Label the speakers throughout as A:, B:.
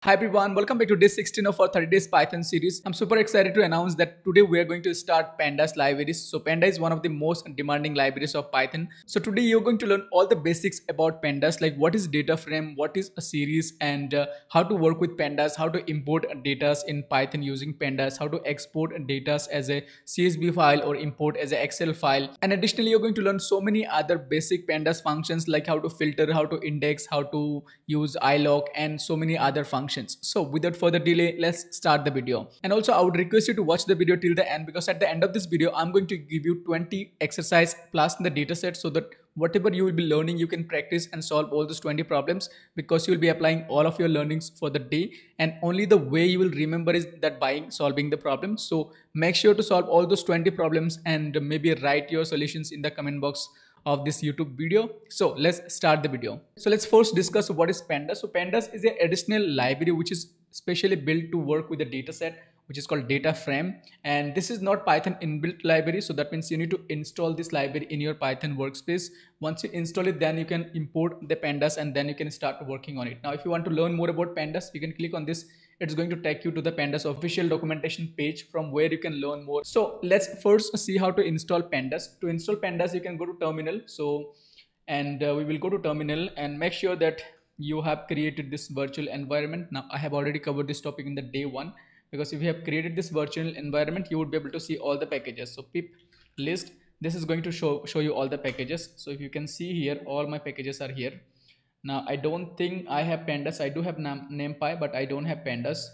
A: Hi everyone, welcome back to day 16 of our 30 days Python series. I'm super excited to announce that today we are going to start Pandas libraries. So Panda is one of the most demanding libraries of Python. So today you're going to learn all the basics about Pandas, like what is data frame, what is a series, and how to work with Pandas, how to import data in Python using Pandas, how to export data as a CSV file or import as an Excel file. And additionally, you're going to learn so many other basic Pandas functions like how to filter, how to index, how to use iLock, and so many other functions. So without further delay, let's start the video. And also I would request you to watch the video till the end, because at the end of this video I'm going to give you 20 exercise plus in the dataset, so that whatever you will be learning you can practice and solve all those 20 problems, because you will be applying all of your learnings for the day, and only the way you will remember is that by solving the problem. So make sure to solve all those 20 problems and maybe write your solutions in the comment box of this YouTube video. So let's start the video. So let's first discuss what is Pandas. So Pandas is an additional library which is specially built to work with a data set which is called data frame, and this is not Python inbuilt library. So that means you need to install this library in your Python workspace. Once you install it, then you can import the Pandas and then you can start working on it. Now if you want to learn more about Pandas, you can click on this. It's going to take you to the Pandas official documentation page from where you can learn more. So let's first see how to install Pandas. To install Pandas, you can go to terminal. We will go to terminal and make sure that you have created this virtual environment. Now I have already covered this topic in the day one, because if you have created this virtual environment, you would be able to see all the packages. So pip list, this is going to show you all the packages. So if you can see here, all my packages are here. Now I don't think I have Pandas. I do have NumPy, but I don't have Pandas.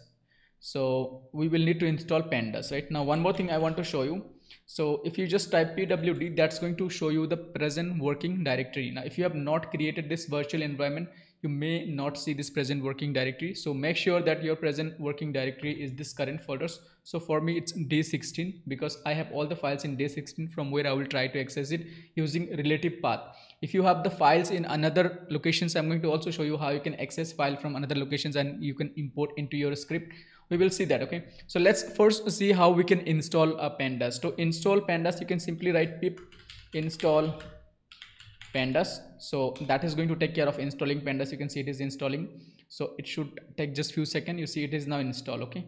A: So we will need to install Pandas. Right now, one more thing I want to show you. So if you just type pwd, that's going to show you the present working directory. Now if you have not created this virtual environment, you may not see this present working directory. So make sure that your present working directory is this current folders. So for me it's day 16, because I have all the files in day 16 from where I will try to access it using relative path. If you have the files in another locations, I'm going to also show you how you can access file from another locations and you can import into your script. We will see that. Okay, so let's first see how we can install a Pandas. To install Pandas, you can simply write pip install Pandas. So that is going to take care of installing Pandas. You can see it is installing, so it should take just few seconds. You see it is now installed. Okay,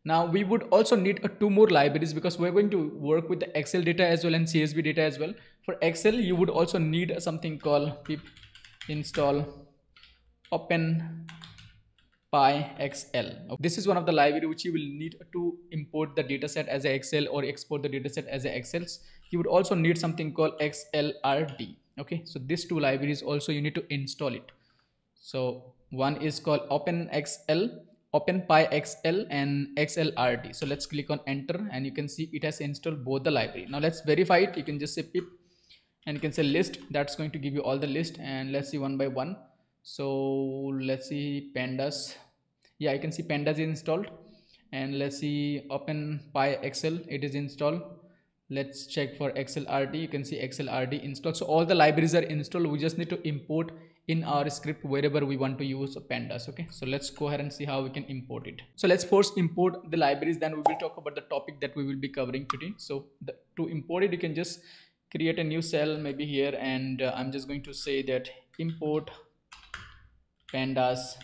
A: now we would also need two more libraries, because we're going to work with the Excel data as well and CSV data as well. For Excel, you would also need something called pip install open PyXL. This is one of the library which you will need to import the dataset as a Excel or export the dataset as a Excels. You would also need something called XLRD. Okay, so these two libraries also you need to install it. So one is called OpenXL, OpenPyXL, and XLRD. So let's click on enter and you can see it has installed both the library. Now let's verify it. You can just say pip and you can say list. That's going to give you all the list, and let's see one by one. So let's see Pandas. Yeah, you can see Pandas is installed, and let's see OpenPyXL, it is installed. Let's check for XLRD. You can see XLRD installed. So all the libraries are installed. We just need to import in our script wherever we want to use Pandas. Okay, so let's go ahead and see how we can import it. So let's first import the libraries, then we will talk about the topic that we will be covering today. So to import it, you can just create a new cell maybe here, and I'm just going to say that import Pandas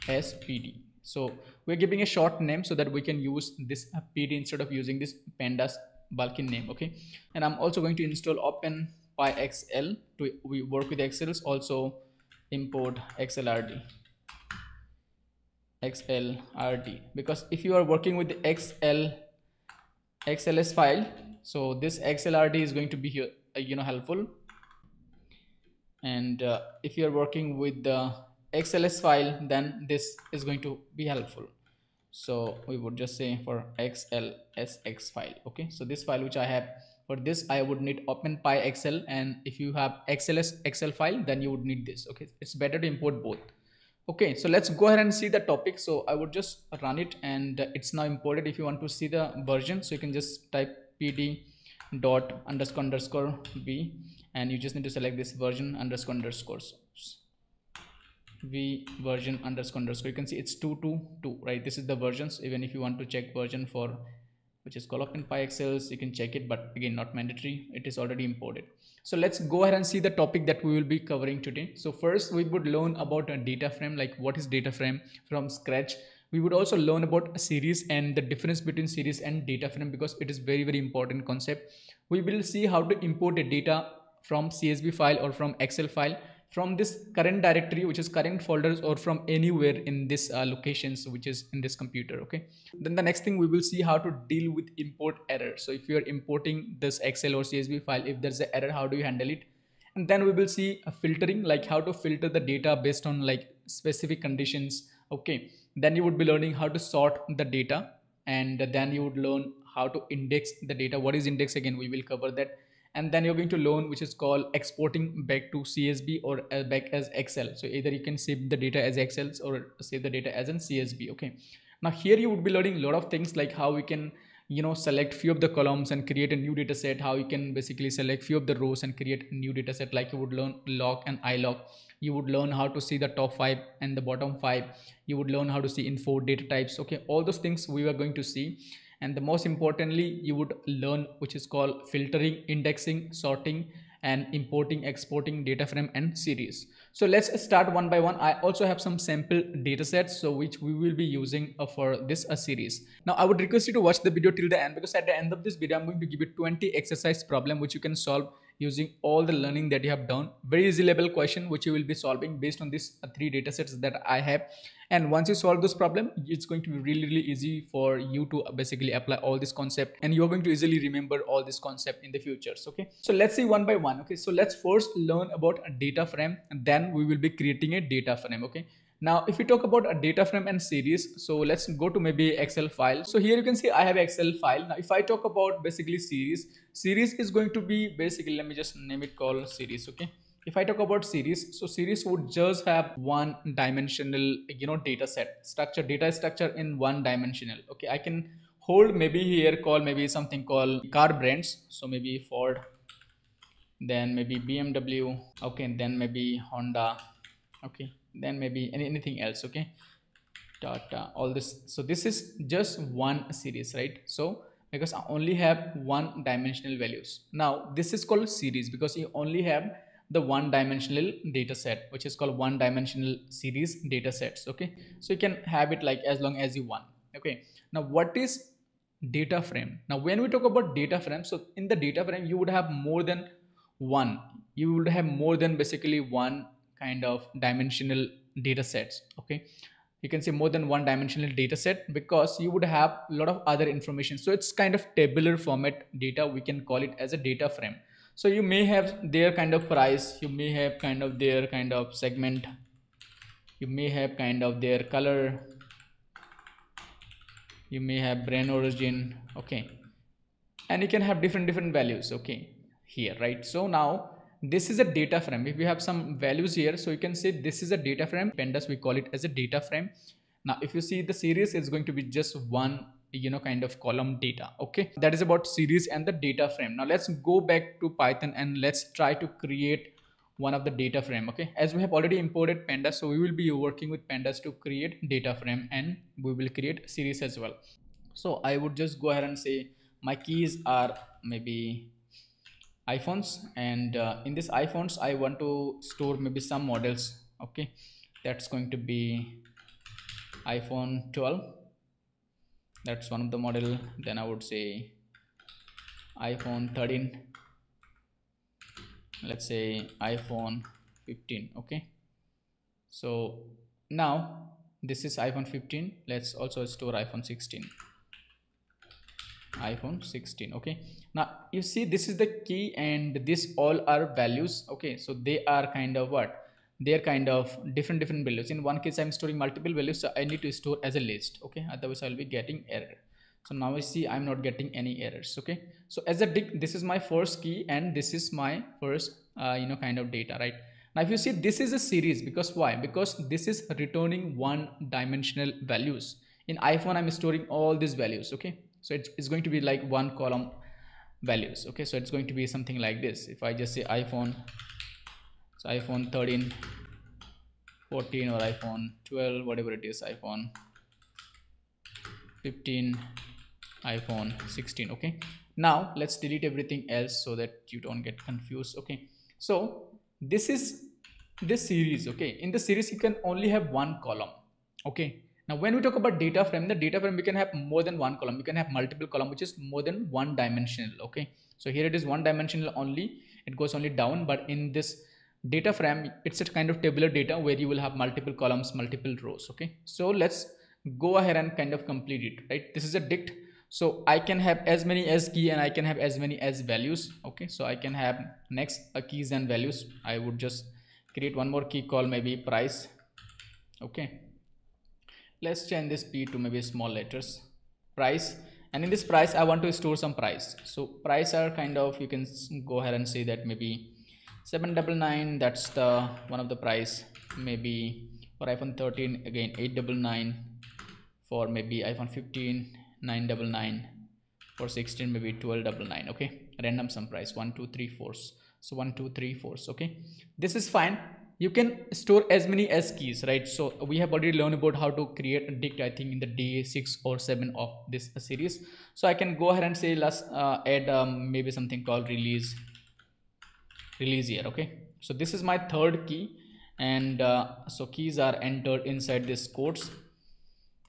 A: SPD. So we're giving a short name so that we can use this PD instead of using this Pandas bulky name. Okay, and I'm also going to install OpenPyXL to we work with Excels. Also import XLRD, because if you are working with the XLS file, so this XLRD is going to be here helpful. And if you are working with the XLS file, then this is going to be helpful. So we would just say for XLSX file. Okay, so this file which I have, for this I would need OpenPyXL, and if you have XLSXL file, then you would need this. Okay, it's better to import both. Okay, so let's go ahead and see the topic. So I would just run it, and it's now imported. If you want to see the version, so you can just type pd dot underscore v, and you just need to select this version underscore v version underscore. You can see it's 222, right? This is the versions. Even if you want to check version for which is called open pyexcels. You can check it, but again, not mandatory. It is already imported. So let's go ahead and see the topic that we will be covering today. So first we would learn about a data frame, like what is data frame from scratch. We would also learn about a series and the difference between series and data frame, because it is very important concept. We will see how to import a data from CSV file or from Excel file from this current directory, which is current folders, or from anywhere in this locations which is in this computer. Okay, then the next thing, we will see how to deal with import error. So if you are importing this Excel or CSV file, if there's an error, how do you handle it? And then we will see a filtering, like how to filter the data based on like specific conditions. Okay, then you would be learning how to sort the data, and then you would learn how to index the data. What is index? Again, we will cover that. And then you're going to learn which is called exporting back to CSV or back as Excel. So either you can save the data as Excel or save the data as in CSV. Okay, now here you would be learning a lot of things, like how we can select few of the columns and create a new data set, how you can basically select few of the rows and create a new data set. Like you would learn log and ilog. You would learn how to see the top 5 and the bottom 5. You would learn how to see info data types. Okay, all those things we are going to see. And the most importantly, you would learn which is called filtering, indexing, sorting, and importing, exporting data frame and series. So let's start one by one. I also have some sample data sets, so which we will be using for this series. Now I would request you to watch the video till the end, because at the end of this video I'm going to give you 20 exercise problem which you can solve using all the learning that you have done. Very easy level question which you will be solving based on these 3 data sets that I have. And once you solve this problem, it's going to be really easy for you to basically apply all this concept, and you're going to easily remember all this concept in the futures. Okay, so let's see one by one. Okay, so let's first learn about a data frame, and then we will be creating a data frame. Okay, now if we talk about a data frame and series, so let's go to maybe Excel file. So here you can see I have Excel file. Now if I talk about basically series is going to be basically, let me just name it called series. Okay, if I talk about series, so series would just have one dimensional data set structure, data structure in one dimensional. Okay, I can hold maybe here call maybe something called car brands, so maybe Ford, then maybe BMW, okay, then maybe Honda, okay, then maybe anything else, okay, Tata, all this. So this is just one series, right? So because I only have one dimensional values. Now this is called series because you only have the one dimensional data set, which is called one dimensional series data sets. Okay, so you can have it like as long as you want. Okay, now what is data frame? Now when we talk about data frame, so in the data frame you would have more than one, you would have more than basically one kind of dimensional data sets. Okay, you can say more than one dimensional data set because you would have a lot of other information. So it's kind of tabular format data, we can call it as a data frame. So you may have their kind of price, you may have kind of their kind of segment, you may have kind of their color, you may have brand origin. Okay, and you can have different values, okay, here, right? So now this is a data frame. If we have some values here, so you can say this is a data frame. Pandas, we call it as a data frame. Now if you see the series, is going to be just one kind of column data. Okay, that is about series and the data frame. Now let's go back to Python and let's try to create one of the data frame. Okay, as we have already imported Pandas, so we will be working with Pandas to create data frame, and we will create series as well. So I would just go ahead and say my keys are maybe iPhones, and in this iPhones I want to store maybe some models. Okay, that's going to be iPhone 12, that's one of the model. Then I would say iPhone 13, let's say iPhone 15. Okay, so now this is iPhone 15. Let's also store iPhone 16. Okay, now you see this is the key and this all are values. Okay, so they are kind of what, they are kind of different values. In one case I'm storing multiple values, so I need to store as a list. Okay, otherwise I'll be getting error. So now I see I'm not getting any errors. Okay, so as a Dict, this is my first key and this is my first kind of data, right? Now if you see, this is a series because why? Because this is returning one dimensional values. In iPhone I'm storing all these values. Okay, so it's going to be like one column values. Okay, so it's going to be something like this. If I just say iPhone, so iPhone 13, 14, or iPhone 12, whatever it is, iPhone 15, iPhone 16. Okay, now let's delete everything else so that you don't get confused. Okay, so this is this series. Okay, in the series you can only have one column. Okay, now when we talk about data frame, the data frame we can have more than one column, you can have multiple column, which is more than one dimensional. Okay, so here it is one dimensional only, it goes only down, but in this data frame it's a kind of tabular data where you will have multiple columns, multiple rows. Okay, so let's go ahead and kind of complete it. Right, this is a dict, so I can have as many as key and I can have as many as values. Okay, so I can have next keys and values. I would just create one more key called maybe price. Okay, let's change this p to maybe small letters, price, and in this price I want to store some price. So price are kind of, you can go ahead and say that maybe 799, that's the one of the price. Maybe for iPhone 13 again 899, for maybe iPhone 15 999, for 16 maybe 1299. Okay, random sum price 1 2 3 4, so 1 2 3 4. Okay, this is fine. You can store as many as keys, right? So we have already learned about how to create a dict, I think in the day 6 or 7 of this series. So I can go ahead and say let's add maybe something called release here. Okay, so this is my third key, and so keys are entered inside this quotes,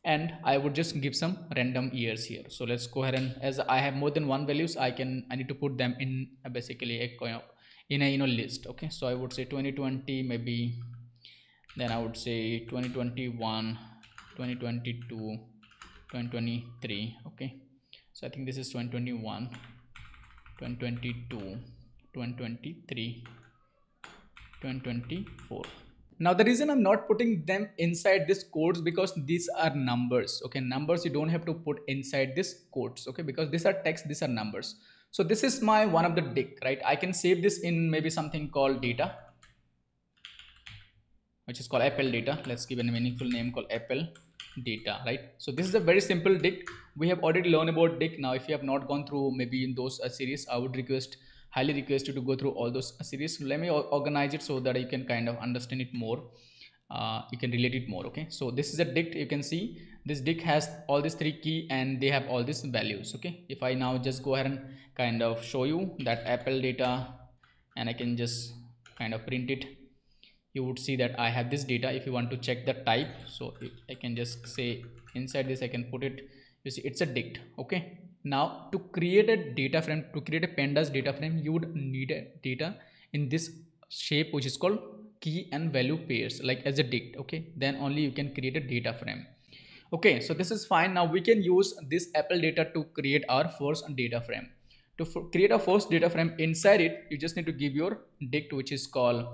A: and I would just give some random years here. So let's go ahead, and as I have more than one values, I need to put them in basically a list. Okay, so I would say 2020 maybe, then I would say 2021, 2022, 2023. Okay, so I think this is 2021, 2022, 2023, 2024. Now the reason I'm not putting them inside this quotes, because these are numbers. Okay, numbers you don't have to put inside this quotes. Okay, because these are text, these are numbers. So this is my one of the dict, right? I can save this in maybe something called data, which is called Apple data. Let's give a meaningful name called Apple data, right? So this is a very simple dict. We have already learned about dict. Now if you have not gone through maybe in those series, I would highly request you to go through all those series. Let me organize it so that you can kind of understand it more. You can relate it more. Okay, so this is a dict. You can see this dict has all these three key and they have all these values. Okay, if I now just go ahead and kind of show you that Apple data, and I can just kind of print it, you would see that I have this data. If you want to check the type, so I can just say inside this I can put it. You see it's a dict. Okay, now to create a data frame, to create a pandas data frame, you would need a data in this shape, which is called key and value pairs, like as a dict. Okay, then only you can create a data frame. Okay, so this is fine. Now we can use this Apple data to create our first data frame. To create a first data frame, inside it you just need to give your dict, which is called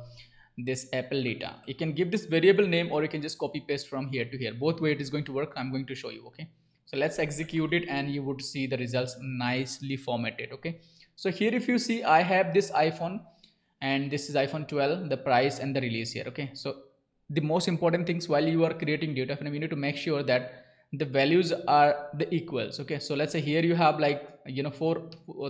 A: this Apple data. You can give this variable name, or you can just copy paste from here to here. Both way it is going to work. I'm going to show you. Okay, so let's execute it and you would see the results nicely formatted. Okay, so here if you see, I have this iPhone and this is iPhone 12, the price and the release here. Okay, so the most important things while you are creating data frame, you need to make sure that the values are the equals. Okay, so let's say here you have like, you know,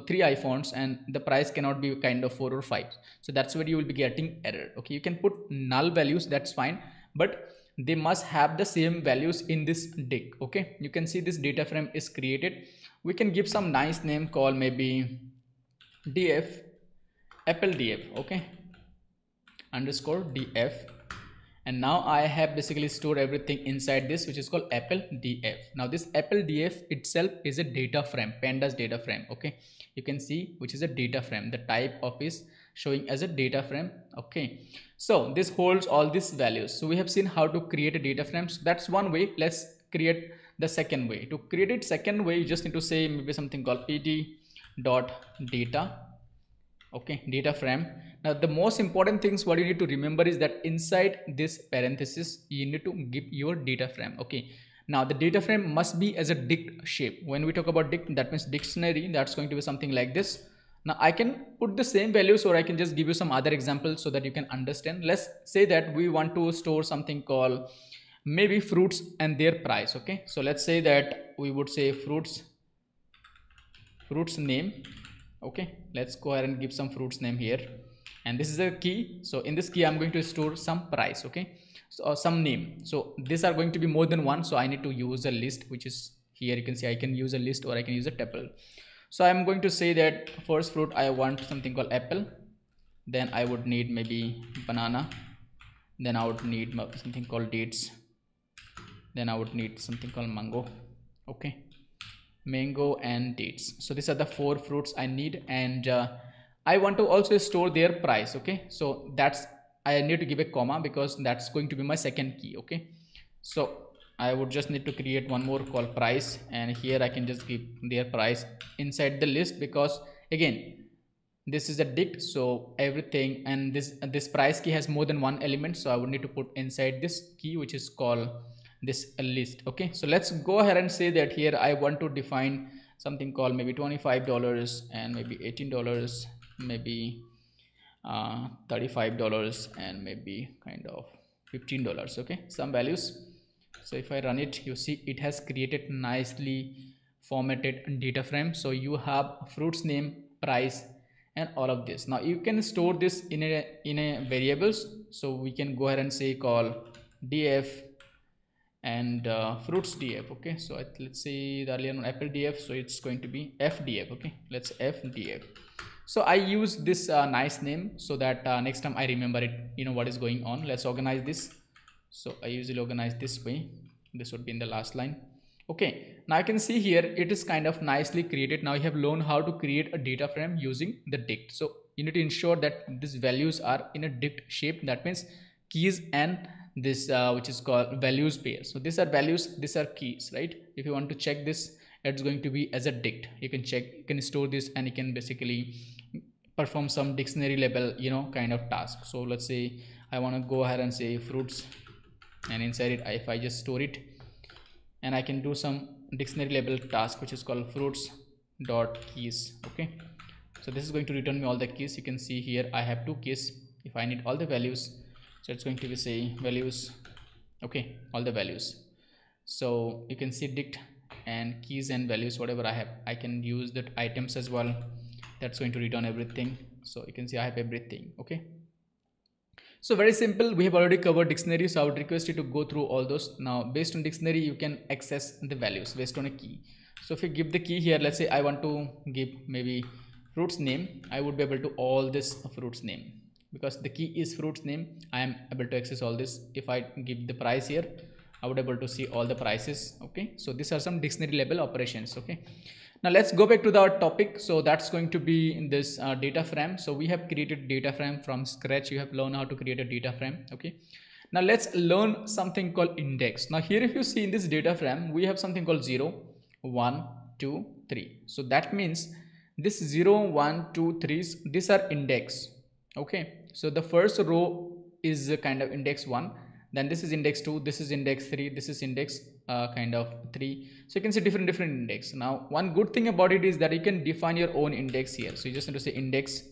A: three iPhones and the price cannot be kind of 4 or 5, so that's where you will be getting error. Okay, you can put null values, that's fine, but they must have the same values in this dict. Okay, you can see this data frame is created. We can give some nice name called maybe df Apple df. Okay, underscore df, and now I have basically stored everything inside this, which is called Apple df. Now this Apple df itself is a data frame, pandas data frame. Okay, you can see which is a data frame, the type of is showing as a data frame. Okay, so this holds all these values. So we have seen how to create a data frame. So that's one way. Let's create the second way. To create it second way, you just need to say maybe something called pt.data. Okay, data frame. Now the most important things what you need to remember is that inside this parenthesis you need to give your data frame. Okay, now the data frame must be as a dict shape. When we talk about dict, that means dictionary, that's going to be something like this. Now I can put the same values, or I can just give you some other examples so that you can understand. Let's say that we want to store something called maybe fruits and their price. Okay, so let's say that we would say fruits name. Okay, let's go ahead and give some fruits name here, and this is a key. So in this key I'm going to store some price. Okay, so some name. So these are going to be more than one, so I need to use a list, which is Here you can see I can use a list or I can use a tuple. So I'm going to say that first fruit I want something called apple, then I would need maybe banana, then I would need something called dates, then I would need something called mango. Okay, mango and dates. So these are the four fruits I need, and I want to also store their price. Okay, so that's, I need to give a comma because that's going to be my second key. Okay, so I would just need to create one more called price, and here I can just give their price inside the list, because again this is a dict, so everything, and this price key has more than one element, so I would need to put inside this key, which is called this list. Okay, so let's go ahead and say that here I want to define something called maybe $25 and maybe $18, maybe $35 and maybe kind of $15. Okay, some values. So if I run it, you see it has created nicely formatted data frame. So you have fruits name, price, and all of this. Now you can store this in a variables. So we can go ahead and say call df and fruits df. Okay, so let's say the earlier one apple df, so it's going to be fdf. Okay, let's fdf. So I use this nice name so that next time I remember it, you know what is going on. Let's organize this. So I usually organize this way. This would be in the last line. Okay, now I can see here it is kind of nicely created. Now you have learned how to create a data frame using the dict. So you need to ensure that these values are in a dict shape. That means keys and this which is called values pair. So these are values, these are keys, right? If you want to check this, it's going to be as a dict. You can check, you can store this, and you can basically perform some dictionary level, you know, kind of task. So let's say I want to go ahead and say fruits, and inside it if I just store it, and I can do some dictionary level task which is called fruits dot keys. Okay, so this is going to return me all the keys. You can see here I have two keys. If I need all the values, so it's going to be say values. Okay, all the values. So you can see dict and keys and values, whatever I have, I can use that items as well. That's going to return everything. So you can see I have everything. Okay, so very simple. We have already covered dictionary, so I would request you to go through all those. Now based on dictionary you can access the values based on a key. So if you give the key here, let's say I want to give maybe fruits name, I would be able to all this fruits name, because the key is fruits name. I am able to access all this. If I give the price here, I would be able to see all the prices. Okay, so these are some dictionary level operations. Okay, now let's go back to the topic. So that's going to be in this data frame. So we have created data frame from scratch. You have learned how to create a data frame. Okay, now let's learn something called index. Now here if you see in this data frame, we have something called 0 1 2 3. So that means this 0 1 2 3s, these are index. Okay, so the first row is a kind of index 1, then this is index 2, this is index 3, this is index kind of 3. So you can see different index. Now one good thing about it is that you can define your own index here. So you just need to say index,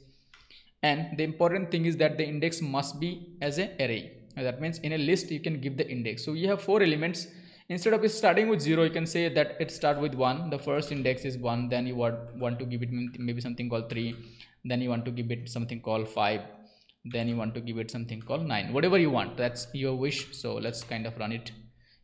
A: and the important thing is that the index must be as an array. That means in a list you can give the index. So you have 4 elements. Instead of starting with 0, you can say that it start with 1. The first index is 1, then you want to give it maybe something called 3, then you want to give it something called 5, then you want to give it something called 9, whatever you want, that's your wish. So let's kind of run it.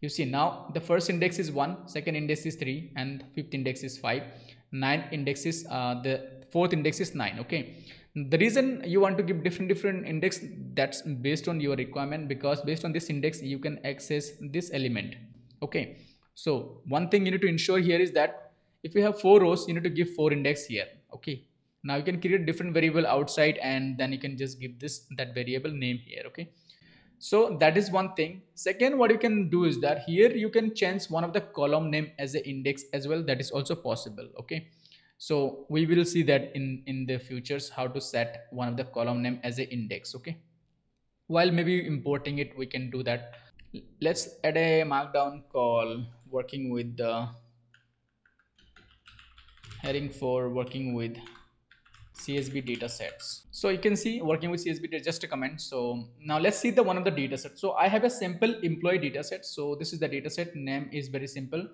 A: You see now the first index is 1, second index is 3, and fifth index is 5, 9 index is the fourth index is 9. Okay, the reason you want to give different index, that's based on your requirement, because based on this index you can access this element. Okay, so one thing you need to ensure here is that if you have 4 rows, you need to give 4 index here. Okay, now you can create different variable outside, and then you can just give that variable name here. Okay, so that is one thing. Second, what you can do is that here you can change one of the column name as an index as well. That is also possible. Okay, so we will see that in the futures how to set one of the column name as an index. Okay, while maybe importing it, we can do that. Let's add a markdown call working with the heading for working with CSV data sets. So you can see working with CSV data, just a comment. So now let's see the one of the data sets. So I have a simple employee data set. So this is the data set. Name is very simple.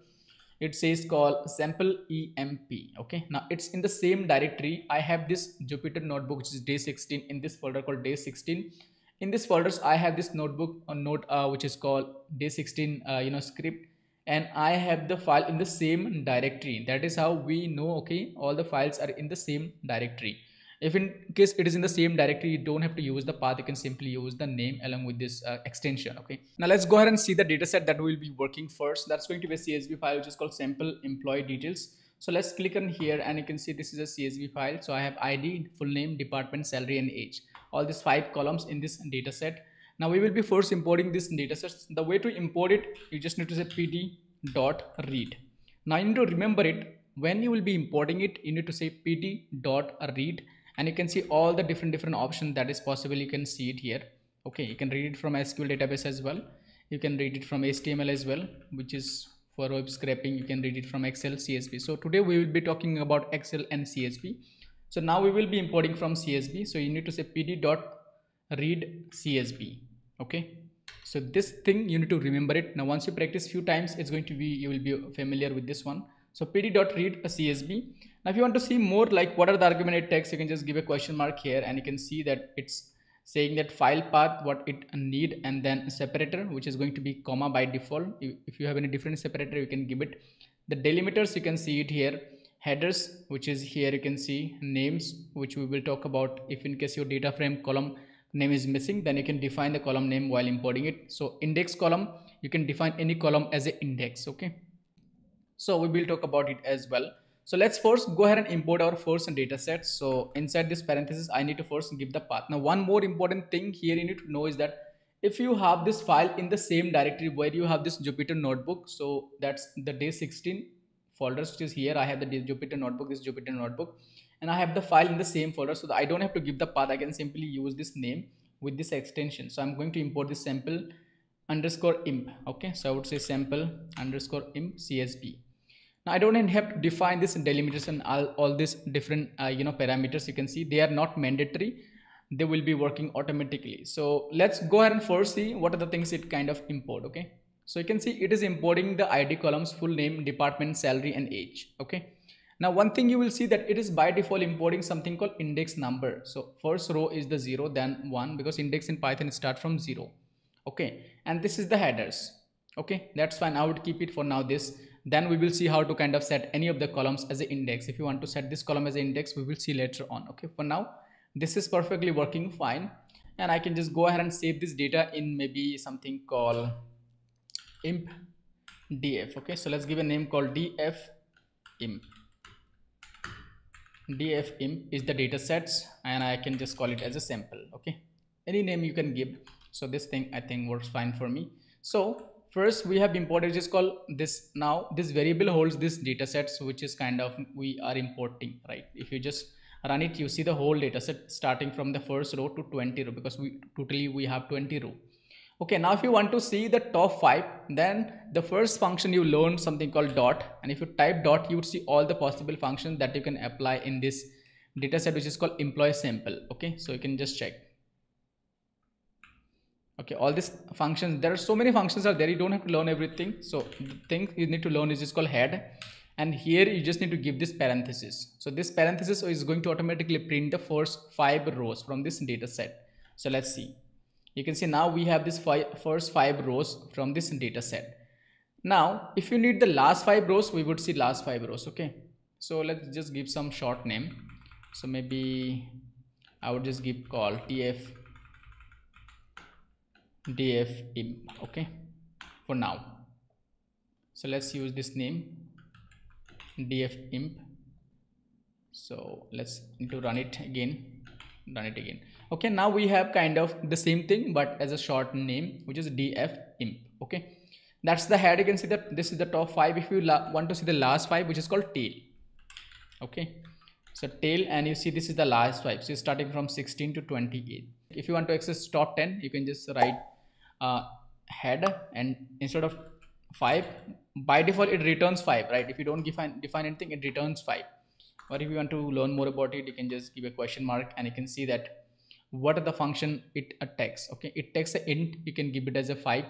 A: It says called sample emp. Okay, now it's in the same directory. I have this Jupyter notebook which is day 16 in this folder called day 16. In this folders I have this notebook or note which is called day 16 script, and I have the file in the same directory. That is how we know, okay, all the files are in the same directory. If in case it is in the same directory, you don't have to use the path, you can simply use the name along with this extension. Okay, now let's go ahead and see the data set that we will be working first. That's going to be a CSV file which is called sample employee details. So let's click on here and you can see this is a CSV file. So I have ID, full name, department, salary and age, all these 5 columns in this data set. Now we will be first importing this data set. The way to import it, you just need to say pd dot read. Now you need to remember it, when you will be importing it, you need to say pd dot read, and you can see all the different options that is possible. You can see it here. Okay, you can read it from SQL database as well, you can read it from HTML as well, which is for web scraping. You can read it from Excel, CSV. So today we will be talking about Excel and CSV. So now we will be importing from CSV. So you need to say pd dot read CSV. Okay, so this thing you need to remember it. Now once you practice few times, it's going to be, you will be familiar with this one. So pd dot read a CSV. Now if you want to see more like what are the argument it takes, you can just give a question mark here and you can see that it's saying that file path what it need, and then separator which is going to be comma by default. If you have any different separator, you can give it. The delimiters, you can see it here. Headers, which is here, you can see names, which we will talk about. If in case your data frame column name is missing, then you can define the column name while importing it. So index column, you can define any column as an index. Okay, so we will talk about it as well. So let's first go ahead and import our first data set. So inside this parenthesis, I need to first give the path. Now one more important thing here you need to know is that if you have this file in the same directory where you have this Jupyter notebook, so that's the day 16 folders, which is here. I have the Jupyter notebook, this Jupyter notebook, and I have the file in the same folder, so that I don't have to give the path. I can simply use this name with this extension. So I'm going to import this sample underscore imp. Okay, so I would say sample underscore imp CSV. Now I don't have to define this delimiters and all these different parameters. You can see they are not mandatory, they will be working automatically. So let's go ahead and first see what are the things it kind of import. Okay, so you can see it is importing the ID columns, full name, department, salary and age. Okay, now one thing you will see that it is by default importing something called index number. So first row is the 0, then 1, because index in Python start from 0. Okay, and this is the headers. Okay, that's fine, I would keep it for now this. Then we will see how to kind of set any of the columns as an index. If you want to set this column as an index, we will see later on. Okay, for now this is perfectly working fine, and I can just go ahead and save this data in maybe something called imp df. Okay, so let's give a name called df imp. Df imp is the data sets, and I can just call it as a sample. Okay, any name you can give. So this thing I think works fine for me. So first we have imported, just call this. Now this variable holds this data sets, which is kind of we are importing, right? If you just run it, you see the whole data set starting from the first row to 20 row, because we have 20 row. Okay, now if you want to see the top 5, then the first function you learn something called dot, and if you type dot, you would see all the possible functions that you can apply in this data set, which is called employee sample. Okay, so you can just check. Okay, all these functions, there are so many functions are there, you don't have to learn everything. So the thing you need to learn is just called head, and here you just need to give this parenthesis. So this parenthesis is going to automatically print the first 5 rows from this data set. So let's see, you can see now we have this first 5 rows from this data set. Now if you need the last 5 rows, we would see last 5 rows. Okay, so let's just give some short name. So maybe I would just give call df imp. Okay, for now. So let's use this name df imp. So let's need to run it again. Okay, now we have kind of the same thing but as a short name, which is df imp. Okay, that's the head. You can see that this is the top 5. If you want to see the last 5, which is called tail. Okay, so tail, and you see this is the last 5, so starting from 16 to 28. If you want to access top 10, you can just write head, and instead of 5, by default it returns 5, right? If you don't define anything, it returns 5. Or if you want to learn more about it, you can just give a question mark, and you can see that what are the function it takes. Okay, it takes an int, you can give it as a 5.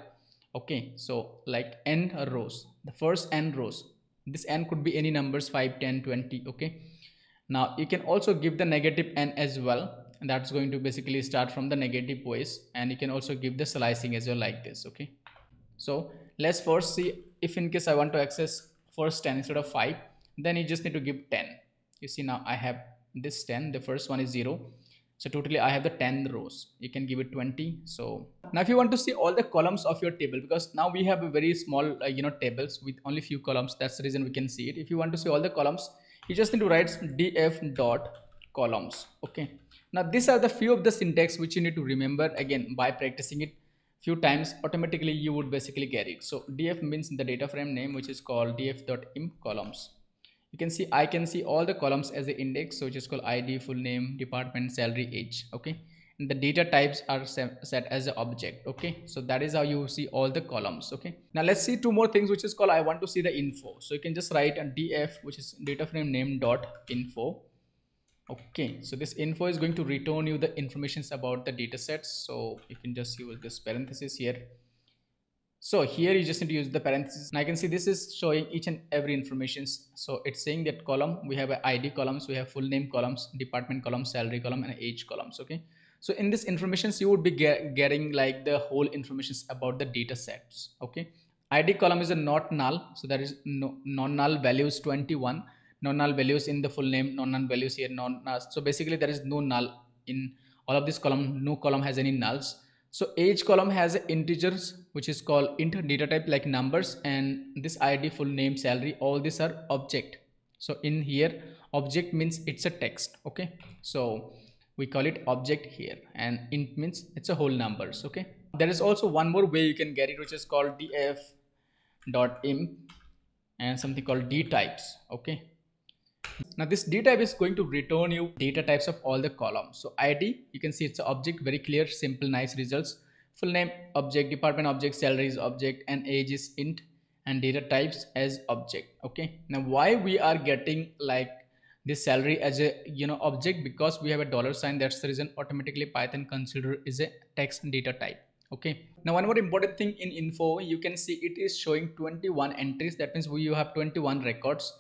A: Okay, so like n rows, the first n rows, this n could be any numbers, 5, 10, 20. Okay, now you can also give the negative n as well, and that's going to basically start from the negative ways, and you can also give the slicing as well, like this. Okay, so let's first see if in case I want to access first 10 instead of 5, then you just need to give 10. You see now I have this 10, the first one is 0, so totally I have the 10 rows. You can give it 20. So now if you want to see all the columns of your table, because now we have a very small tables with only few columns, that's the reason we can see it. If you want to see all the columns, you just need to write df dot columns. Okay, now these are the few of the syntax which you need to remember. Again, by practicing it few times, automatically you would basically get it. So df means the data frame name, which is called df.imp columns. You can see I can see all the columns as the index, so which is called id, full name, department, salary, age. Okay, and the data types are set as an object. Okay, so that is how you see all the columns. Okay, now let's see two more things, which is called I want to see the info. So you can just write a df, which is data frame name dot info. Okay, so this info is going to return you the informations about the data sets. So you can just use this parenthesis here. So here you just need to use the parentheses. Now I can see this is showing each and every information. So it's saying that column, we have ID columns, we have full name columns, department column, salary column, and age columns. Okay, so in this informations you would be getting like the whole informations about the data sets. Okay, ID column is a not null, so that is non-null values 21, non-null values in the full name, non-null values here, so basically there is no null in all of this column. No column has any nulls. So age column has integers, which is called int, data type like numbers, and this ID, full name, salary, all these are object. So in here object means it's a text. Okay, so we call it object here, and int means it's a whole numbers. Okay, there is also one more way you can get it, which is called df.imp and something called d types. Okay, now this d type is going to return you data types of all the columns. So id, you can see it's an object, very clear, simple, nice results. Full name object, department object, salary is object, and age is int, and data types as object. Okay, now why we are getting like this salary as a object? Because we have a dollar sign. That's the reason automatically Python consider is a text data type. Okay, now one more important thing in info, you can see it is showing 21 entries. That means you have 21 records,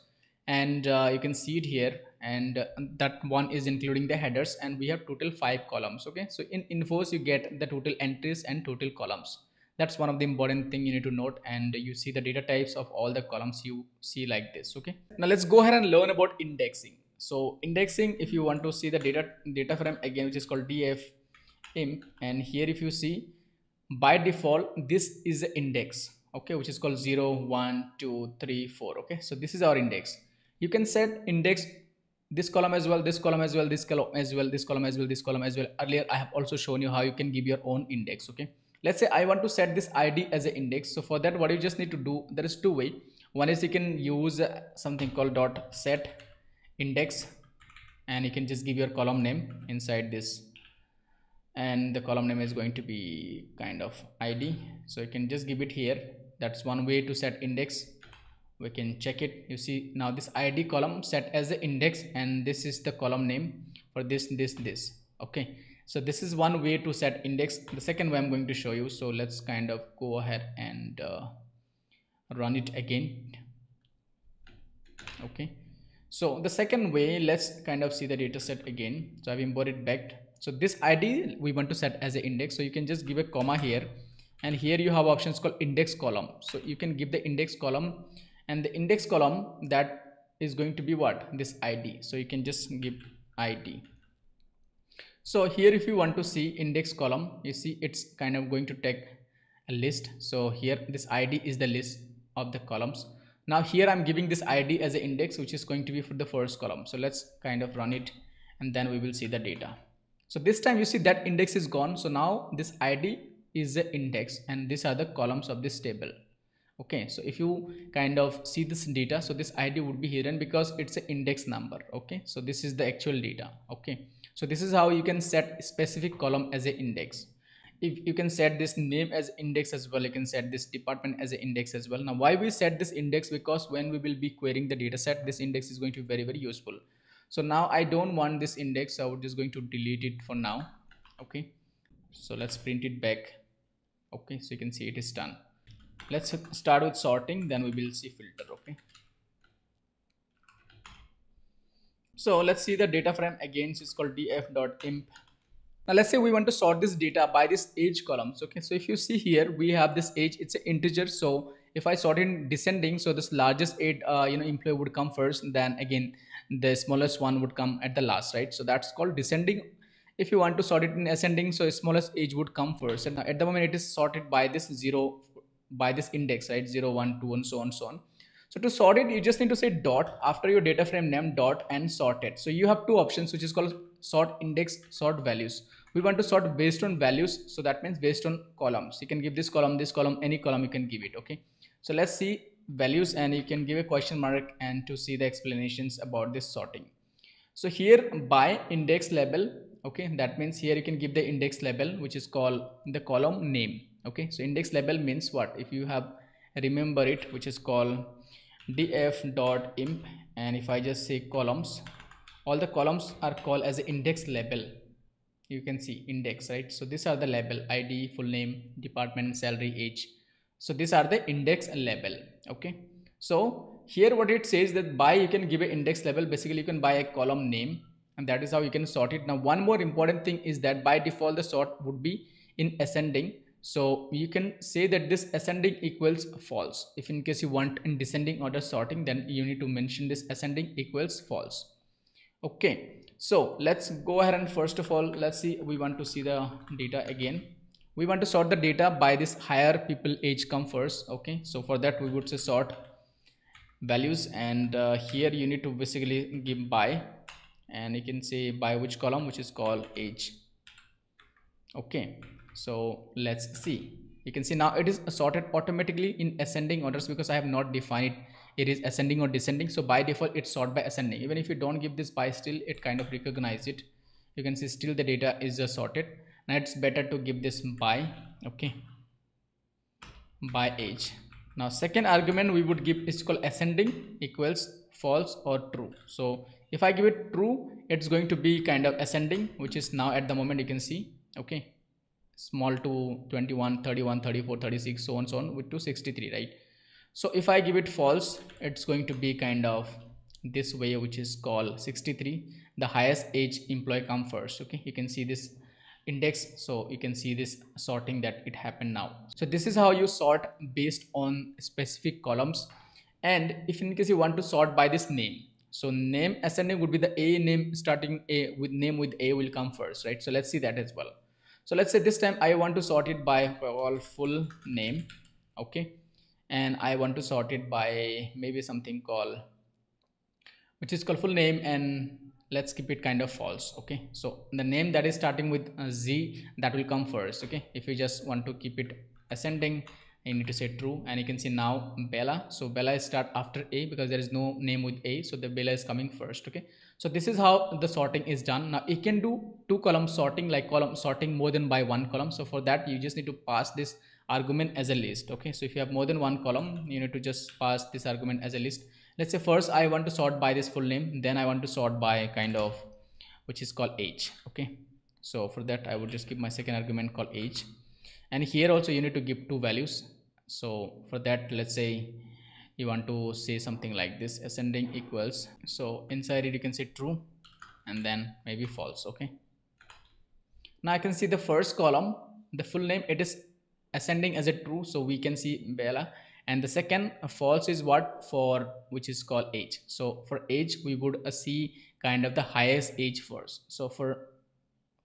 A: and you can see it here, and that one is including the headers, and we have total 5 columns. Okay, so in infos you get the total entries and total columns. That's one of the important thing you need to note, and you see the data types of all the columns you see like this. Okay, now let's go ahead and learn about indexing. So indexing, if you want to see the data frame again, which is called df imp, and here if you see by default this is the index. Okay, which is called 0, 1, 2, 3, 4. Okay, so this is our index. You can set index this column as well, this column as well, this column as well, this column as well, this column as well. Earlier I have also shown you how you can give your own index. Okay, let's say I want to set this id as an index. So for that, what you just need to do, there is two ways. One is you can use something called dot set index, and you can just give your column name inside this, and the column name is going to be kind of id, so you can just give it here. That's one way to set index. We can check it. You see now this id column set as the index, and this is the column name for this. Okay, so this is one way to set index. The second way I'm going to show you, so let's kind of go ahead and run it again. Okay, so the second way, let's kind of see the data set again. So I've imported back. So this id we want to set as an index, so you can just give a comma here, and here you have options called index column. So you can give the index column, and the index column that is going to be what, this id. So you can just give id. So here if you want to see index column, you see it's kind of going to take a list. So here this id is the list of the columns. Now here I'm giving this id as an index, which is going to be for the first column. So let's kind of run it, and then we will see the data. So this time you see that index is gone. So now this id is the index, and these are the columns of this table. Okay, so if you kind of see this data, so this id would be hidden because it's an index number. Okay, so this is the actual data. Okay, so this is how you can set specific column as an index. If you can set this name as index as well, you can set this department as an index as well. Now why we set this index? Because when we will be querying the data set, this index is going to be very, very useful. So now I don't want this index, so I'm just going to delete it for now. Okay, so let's print it back. Okay, so you can see it is done. Let's start with sorting, then we will see filter. Okay, so let's see the data frame again. So it's called df.imp. Now let's say we want to sort this data by this age columns. Okay, so if you see here, we have this age, it's an integer, so if I sort in descending, so this largest eight employee would come first, then again the smallest one would come at the last, right? So that's called descending. If you want to sort it in ascending, so smallest age would come first, and at the moment it is sorted by this zero, by this index, right? 0 1 2 and so on so on. So to sort it, you just need to say dot after your data frame name dot and sort it. So you have two options, which is called sort index, sort values. We want to sort based on values, so that means based on columns. You can give this column, any column you can give it. Okay, so let's see values, and you can give a question mark and to see the explanations about this sorting. So here by index label, okay, that means here you can give the index label, which is called the column name. Okay, so index label means what? If you have remember it, which is called df.imp, and if I just say columns, all the columns are called as index label. You can see index, right? So these are the label: id, full name, department, salary, age. So these are the index label. Okay, so here what it says that by you can give an index label, basically you can buy a column name, and that is how you can sort it. Now one more important thing is that by default the sort would be in ascending, so you can say that this ascending equals false. If in case you want in descending order sorting, then you need to mention this ascending equals false. Okay, so let's go ahead and first of all, let's see, we want to see the data again. We want to sort the data by this higher people age come first. Okay, so for that we would say sort values, and here you need to basically give by, and you can say by which column, which is called age. Okay, so let's see. You can see now it is sorted automatically in ascending orders because I have not defined it is ascending or descending. So by default it's sort by ascending. Even if you don't give this by, still it kind of recognize it. You can see still the data is sorted. Now it's better to give this by. Okay, by age. Now second argument we would give is called ascending equals false or true. So if I give it true, it's going to be kind of ascending, which is now at the moment you can see. Okay, small to 21, 31, 34, 36, so on so on with 263, right? So if I give it false, it's going to be kind of this way, which is called 63, the highest age employee come first. Okay, you can see this index, so you can see this sorting that it happened now. So this is how you sort based on specific columns. And if in case you want to sort by this name, so name ascending would be the a name, starting a with name with a will come first, right? So let's see that as well. So let's say this time I want to sort it by all full name. Okay, and I want to sort it by maybe something called, which is called full name, and let's keep it kind of false. Okay, so the name that is starting with z, that will come first. Okay, if you just want to keep it ascending, you need to say true, and you can see now Bella. So Bella is start after a because there is no name with a, so the Bella is coming first. Okay, so this is how the sorting is done. Now you can do two column sorting, like column sorting more than by one column. So for that you just need to pass this argument as a list. Okay, so if you have more than one column, you need to just pass this argument as a list. Let's say first I want to sort by this full name, then I want to sort by kind of, which is called age. Okay, so for that I would just give my second argument called age, and here also you need to give two values. So for that, let's say you want to say something like this: ascending equals, so inside it you can say true and then maybe false. Okay, now I can see the first column, the full name, it is ascending as a true, so we can see Bella, and the second false is what for, which is called age. So for age we would see kind of the highest age first. So for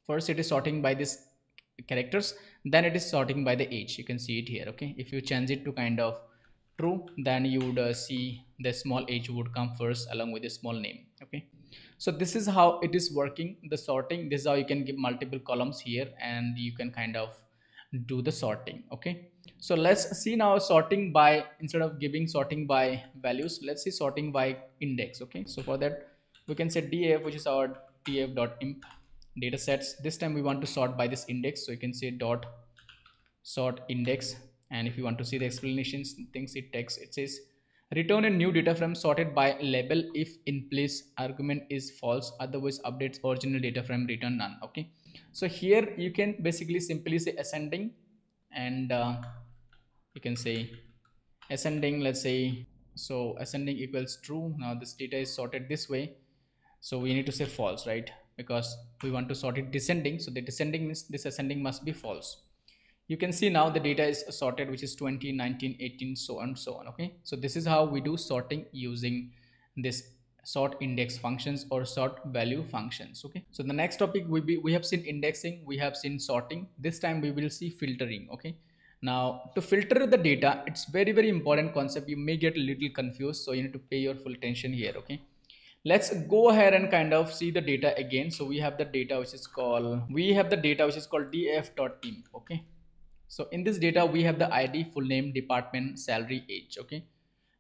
A: first it is sorting by this characters, then it is sorting by the age. You can see it here. Okay, if you change it to kind of true, then you would see the small age would come first along with the small name. Okay, so this is how it is working, the sorting. This is how you can give multiple columns here and you can kind of do the sorting. Okay, so let's see now sorting by, instead of giving sorting by values, let's see sorting by index. Okay, so for that we can say df, which is our df.imp data sets. This time we want to sort by this index, so you can say dot sort index, and if you want to see the explanations things, it takes, it says return a new data frame sorted by label if in place argument is false, otherwise updates original data frame, return none. Okay, so here you can basically simply say ascending, and you can say ascending, let's say, so ascending equals true. Now this data is sorted this way, so we need to say false, right? Because we want to sort it descending, so the descending means this ascending must be false. You can see now the data is sorted, which is 20, 19, 18, so on, so on. Okay, so this is how we do sorting using this sort index functions or sort value functions. Okay, so the next topic we have seen indexing, we have seen sorting. This time we will see filtering. Okay, now to filter the data, it's very important concept. You may get a little confused, so you need to pay your full attention here. Okay, let's go ahead and kind of see the data again. So we have the data which is called df.imp. Okay, so in this data we have the ID, full name, department, salary, age. Okay,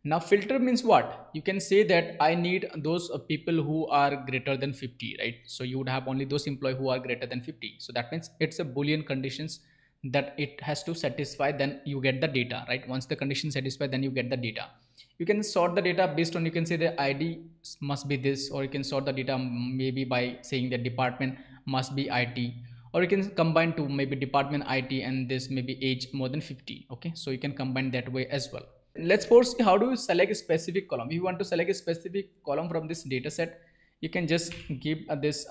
A: now filter means what? You can say that I need those people who are greater than 50, right? So you would have only those employees who are greater than 50. So that means it's a boolean conditions that it has to satisfy, then you get the data, right? Once the condition satisfied, then you get the data. You can sort the data based on, you can say the ID must be this, or you can sort the data maybe by saying the department must be IT, or you can combine to maybe department IT and this maybe age more than 50. Okay, so you can combine that way as well. Let's first see how do you select a specific column. If you want to select a specific column from this data set, you can just give this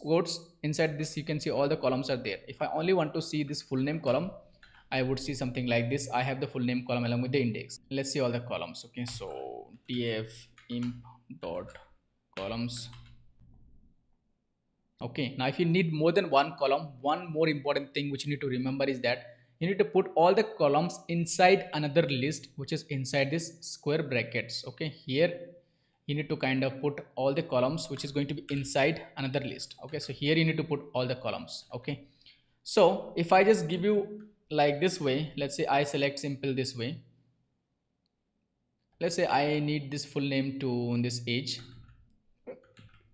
A: quotes. Inside this you can see all the columns are there. If I only want to see this full name column, I would see something like this. I have the full name column along with the index. Let's see all the columns. Okay, so df imp dot columns. Okay, now if you need more than one column, one more important thing which you need to remember is that you need to put all the columns inside another list, which is inside this square brackets. Okay, here you need to kind of put all the columns which is going to be inside another list. Okay, so here you need to put all the columns. Okay, so if I just give you like this way, let's say I select simple this way. Let's say I need this full name to this age.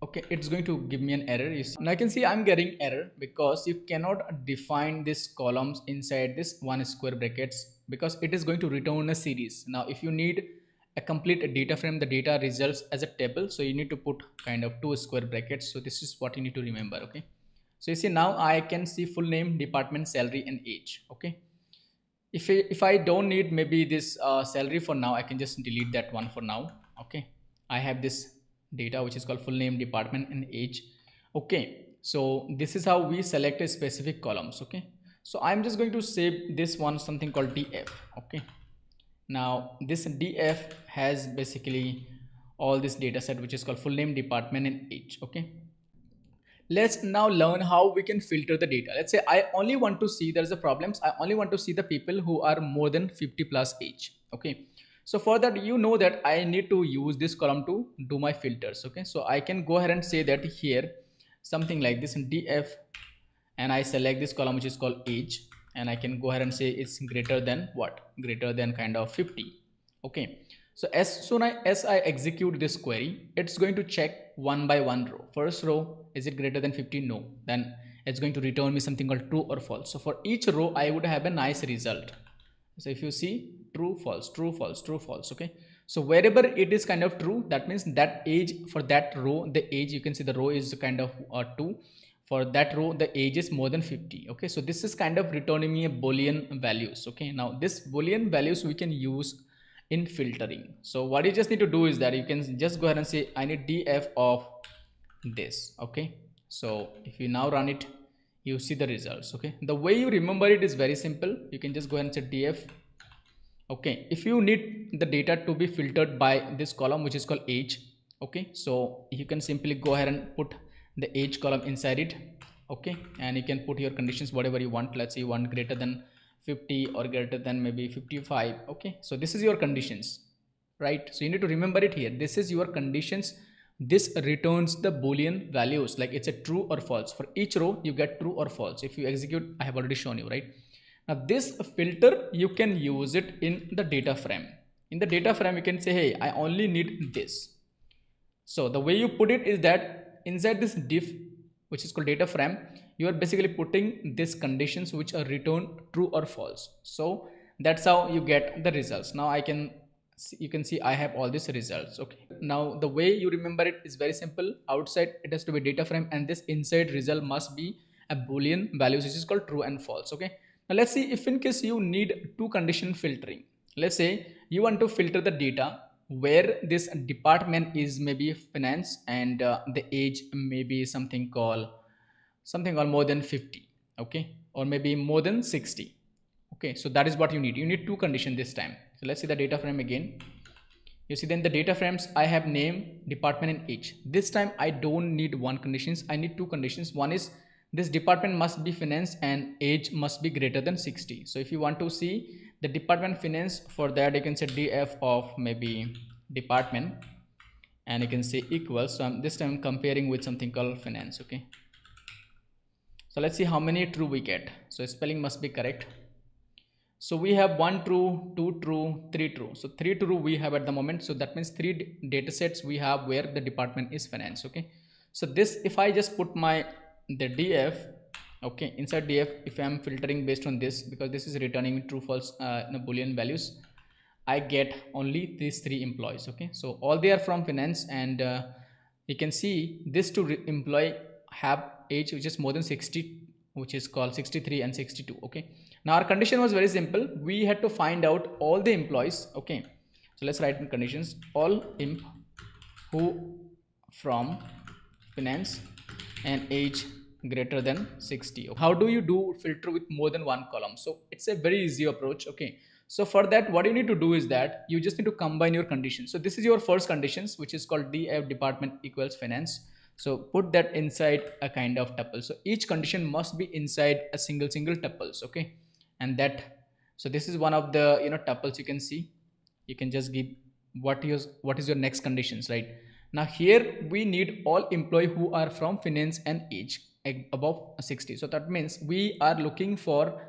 A: Okay, it's going to give me an error. You see, now I can see I'm getting error because you cannot define this columns inside this one square brackets, because it is going to return a series. Now if you need a complete data frame, the data results as a table, so you need to put kind of two square brackets. So this is what you need to remember. Okay, so you see now I can see full name, department, salary and age. Okay, if I don't need maybe this salary for now, I can just delete that one for now. Okay, I have this data which is called full name, department and age. Okay, so this is how we select a specific columns. Okay, so I'm just going to save this one, something called df. Okay, now this df has basically all this data set which is called full name, department and age. Okay, let's now learn how we can filter the data. Let's say I only want to see, there's a problems, I only want to see the people who are more than 50 plus age. Okay, so for that, you know that I need to use this column to do my filters. Okay, so I can go ahead and say that here something like this in df, and I select this column which is called age, and I can go ahead and say it's greater than what, greater than kind of 50. Okay, so as soon as I execute this query, it's going to check one by one row. First row, is it greater than 50? No. Then it's going to return me something called true or false. So for each row I would have a nice result. So if you see true, false, true, false, true, false. Okay, so wherever it is kind of true, that means that age for that row, the age, you can see the row is kind of 2. For that row, the age is more than 50. Okay, so this is kind of returning me a boolean values. Okay, now this boolean values we can use in filtering. So what you just need to do is that you can just go ahead and say I need df of this. Okay, so if you now run it, you see the results. Okay, the way you remember it is very simple. You can just go ahead and say df. Okay, if you need the data to be filtered by this column which is called age. Okay, so you can simply go ahead and put the age column inside it. Okay, and you can put your conditions whatever you want. Let's say you want greater than 50 or greater than maybe 55. Okay, so this is your conditions, right? So you need to remember it here. This is your conditions. This returns the boolean values, like it's a true or false. For each row you get true or false. If you execute, I have already shown you, right? Now this filter, you can use it in the data frame. In the data frame you can say, hey, I only need this. So the way you put it is that inside this diff which is called data frame, you are basically putting these conditions which are returned true or false. So that's how you get the results. Now you can see I have all these results. Okay, now the way you remember it is very simple. Outside it has to be data frame, and this inside result must be a boolean values which is called true and false. Okay, now let's see if in case you need two condition filtering. Let's say you want to filter the data where this department is maybe finance and the age may be something called more than 50. Okay, or maybe more than 60. Okay, so that is what you need two conditions this time. So let's see the data frame again. You see, then the data frames, I have name, department and age. This time I don't need one conditions, I need two conditions. One is this department must be finance and age must be greater than 60. So if you want to see the department finance, for that you can say df of maybe department, and you can say equals. So this time I'm comparing with something called finance. Okay, so let's see how many true we get. So spelling must be correct. So we have 1 true, 2 true, 3 true. So 3 true we have at the moment. So that means 3 data sets we have where the department is finance. Okay, so this, if I just put the df, okay, inside df, if I'm filtering based on this, because this is returning true false boolean values, I get only these 3 employees. Okay, so all they are from finance, and you can see this 2 employee have age which is more than 60, which is called 63 and 62. Okay, now our condition was very simple. We had to find out all the employees. Okay, so let's write in conditions, all imp who from finance and age greater than 60. How do you do filter with more than one column? So it's a very easy approach. Okay, so for that, what you need to do is that you just need to combine your conditions. So this is your first conditions, which is called df department equals finance. So put that inside a kind of tuple. So each condition must be inside a single tuples. Okay, and that, so this is one of the tuples. You can see, you can just give what is your next conditions, right? Now here we need all employee who are from finance and age above 60. So that means we are looking for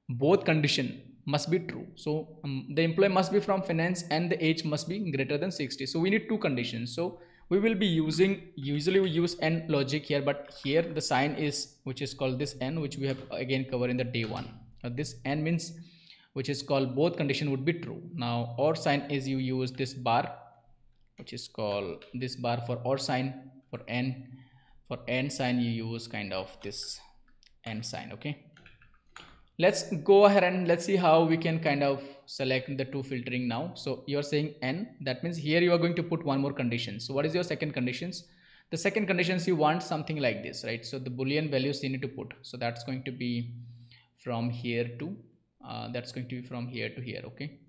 A: both condition must be true. So the employee must be from finance and the age must be greater than 60. So we need two conditions. So we will be using, usually we use n logic here, but here the sign is, which is called this n, which we have again covered in the day one. This n means, which is called both condition would be true. Now or sign is, you use this bar, which is called this bar for or sign. For n sign you use kind of this n sign. Okay, let's go ahead and let's see how we can kind of select the two filtering now. So you're saying n, that means here you are going to put one more condition. So what is your second conditions? The second conditions, you want something like this, right? So the boolean values you need to put. So that's going to be from here to that's going to be from here to here. Okay,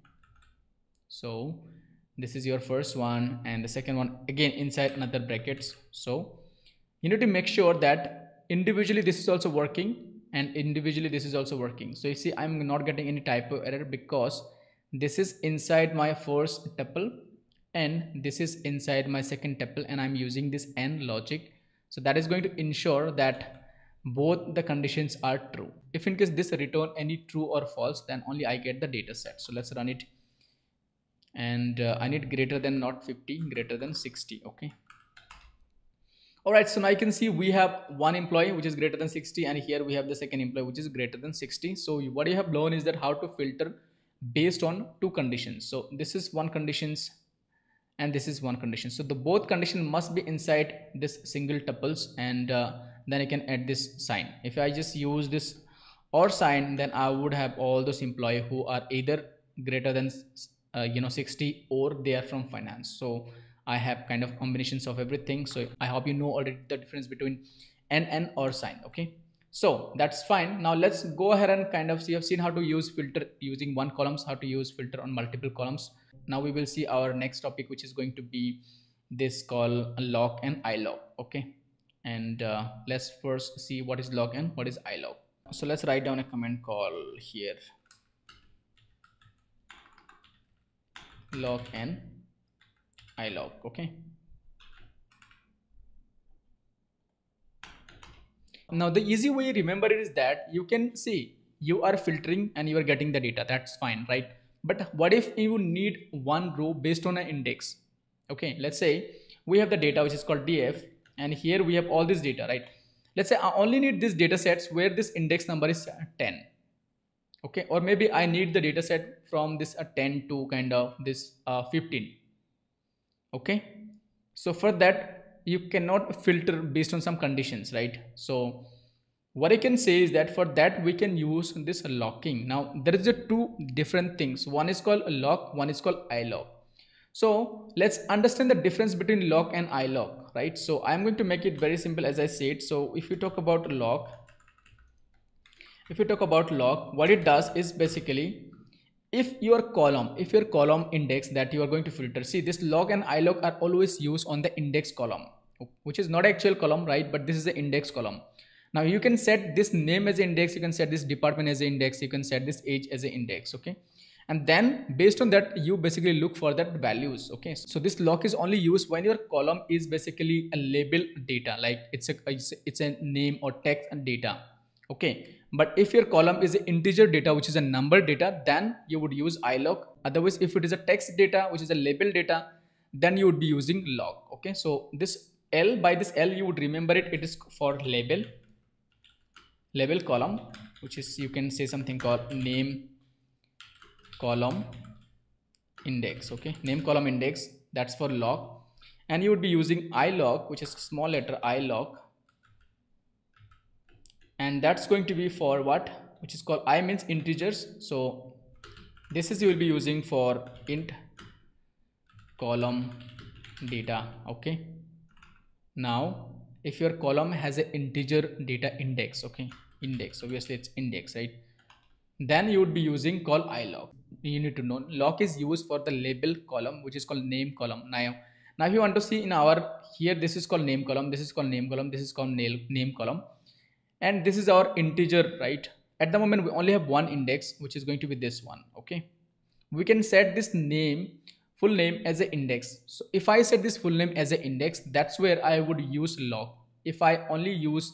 A: so this is your first one, and the second one again inside another brackets. So you need to make sure that individually this is also working and individually this is also working. So you see, I'm not getting any typo error because this is inside my first tuple and this is inside my second tuple, and I'm using this n logic. So that is going to ensure that both the conditions are true. If in case this return any true or false, then only I get the data set. So let's run it, and I need greater than, not 50, greater than 60. Okay, all right, so now you can see we have one employee which is greater than 60, and here we have the second employee which is greater than 60. So what you have learned is that how to filter based on two conditions. So this is one conditions and this is one condition. So the both condition must be inside this single tuples, and then I can add this sign. If I just use this or sign, then I would have all those employee who are either greater than 60 or they are from finance. So I have kind of combinations of everything. So I hope you know already the difference between n or sign. Okay, so that's fine. Now let's go ahead and kind of see, you have seen how to use filter using one columns, how to use filter on multiple columns. Now we will see our next topic, which is going to be this called log and ilog. Okay, and let's first see what is log and what is ilog. So let's write down a command call here, log and ilog. Okay, now the easy way remember it is that you can see you are filtering and you are getting the data, that's fine, right? But what if you need one row based on an index? Okay, let's say we have the data which is called df, and here we have all this data, right? Let's say I only need these data sets where this index number is 10. Okay, or maybe I need the data set from this 10 to kind of this 15. Okay, so for that you cannot filter based on some conditions, right? So what I can say is that for that we can use this locking. Now there is a two different things, one is called lock, one is called ilog. So let's understand the difference between lock and ilog, right? So I'm going to make it very simple as I said. So if we talk about lock, If you talk about log, what it does is basically if your column index that you are going to filter, see this log and ilog are always used on the index column, which is not actual column, right? But this is the index column. Now you can set this name as an index, you can set this department as an index, you can set this age as an index, okay? And then based on that you basically look for that values, okay? So this log is only used when your column is basically a label data, like it's a name or text and data, okay? But if your column is an integer data, which is a number data, then you would use ilog. Otherwise, if it is a text data, which is a label data, then you would be using log, okay? So this L, by this L you would remember it is for label column, which is, you can say something called name column index, okay? Name column index, that's for log. And you would be using ilog, which is small letter ilog, and that's going to be for what, which is called I means integers. So this is you will be using for int column data, okay? Now if your column has an integer data index, okay, index, obviously it's index, right? Then you would be using call ilog. You need to know log is used for the label column, which is called name column. Now if you want to see in our here, this is called name column, this is called name column, this is called name column, and this is our integer, right? At the moment we only have one index, which is going to be this one, okay? We can set this name full name as an index. So if I set this full name as an index, that's where I would use log. If I only use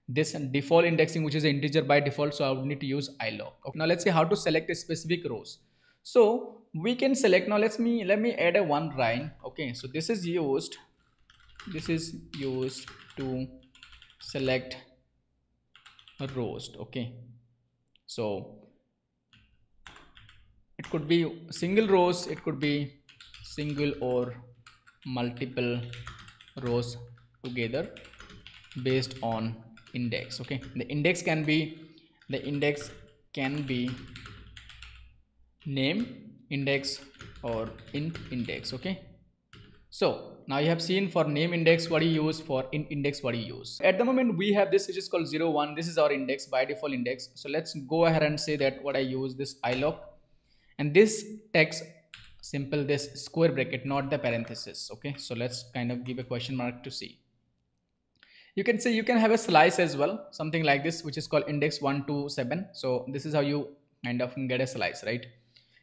A: this default indexing, which is an integer by default, so I would need to use ilog. Okay, now let's see how to select a specific rows. So we can select, now let me add a one line, okay? So this is used to select rows, okay? So it could be single rows, it could be single or multiple rows together based on index, okay? The index can be name index or int index, okay? So now you have seen for name index what you use, for int index what you use. At the moment we have this, which is called 0 1. This is our index, by default index. So let's go ahead and say that what I use this ilog, and this text simple this square bracket, not the parenthesis, okay? So let's kind of give a question mark to see. You can say you can have a slice as well, something like this, which is called index 1 to 7. So this is how you kind of get a slice, right?